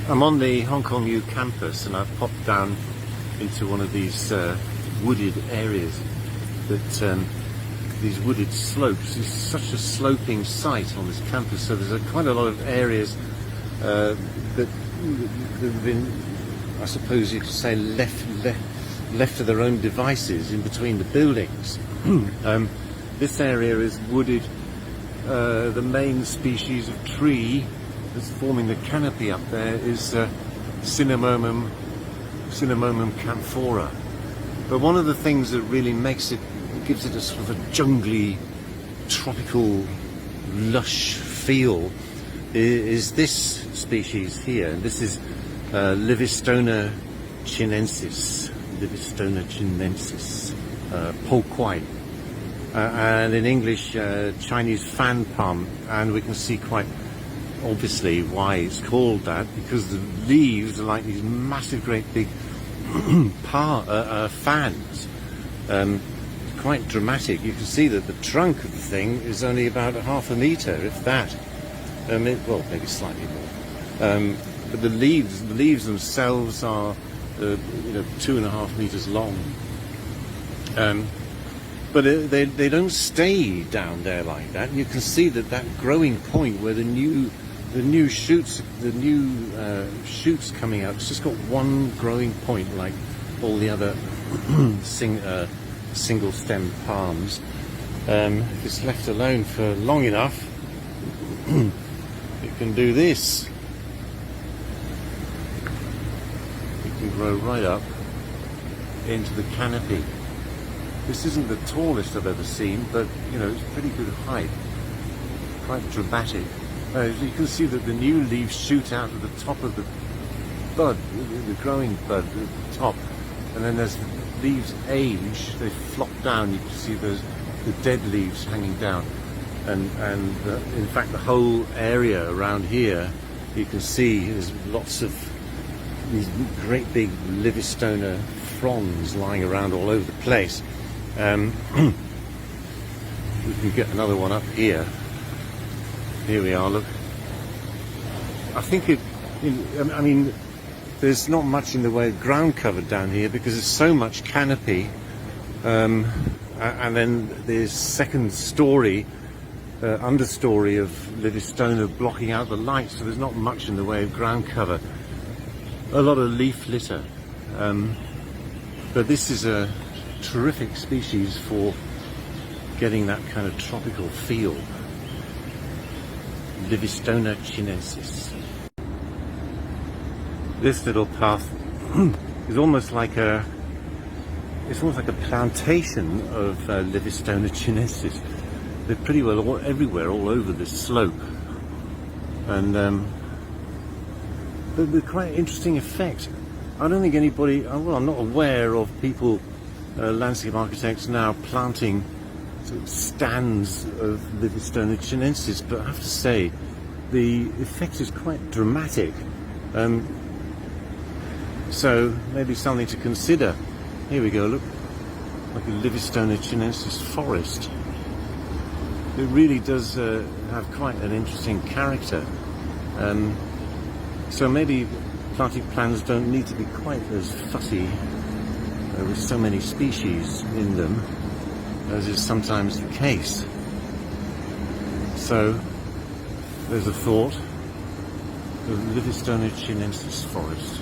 I'm on the HKU campus and I've popped down into one of these wooded areas that these wooded slopes. It's such a sloping site on this campus, so there's quite a lot of areas that have been, I suppose you could say, left to their own devices in between the buildings. This area is wooded. The main species of tree that's forming the canopy up there is Cinnamomum camphora. But one of the things that really gives it a sort of a jungly, tropical, lush feel is this species here. And this is Livistona chinensis. Livistona chinensis, po quai. And in English, Chinese fan palm, and we can see quite obviously why it's called that, because the leaves are like these massive, great big fans. Quite dramatic. You can see that the trunk of the thing is only about ½ a metre, if that. Well, maybe slightly more. But the leaves themselves are, 2.5 metres long. But they don't stay down there like that. You can see that growing point where the new shoots coming out. It's just got one growing point, like all the other single stem palms. If it's left alone for long enough, it can do this. It can grow right up into the canopy. This isn't the tallest I've ever seen, but it's pretty good height. Quite dramatic. You can see that the new leaves shoot out at the top of the bud, the growing bud at the top, and then as the leaves age, they flop down. You can see the dead leaves hanging down, and in fact the whole area around here, you can see there's lots of these great big Livistona fronds lying around all over the place. We can get another one up here. Here we are, look. I think there's not much in the way of ground cover down here because there's so much canopy. And then there's second story, understory of Livistona blocking out the light, so there's not much in the way of ground cover. A lot of leaf litter. But this is a terrific species for getting that kind of tropical feel. Livistona chinensis. This little path is almost like a plantation of Livistona chinensis. They're pretty well everywhere, all over this slope, and they're quite interesting effect. I don't think anybody, well, I'm not aware of people, landscape architects now planting sort of stands of Livistona chinensis, but I have to say the effect is quite dramatic. So maybe something to consider. Here we go, look, like a Livistona chinensis forest. It really does have quite an interesting character. So maybe planting plans don't need to be quite as fussy with so many species in them as is sometimes the case. So there's a thought of Livistona chinensis forest.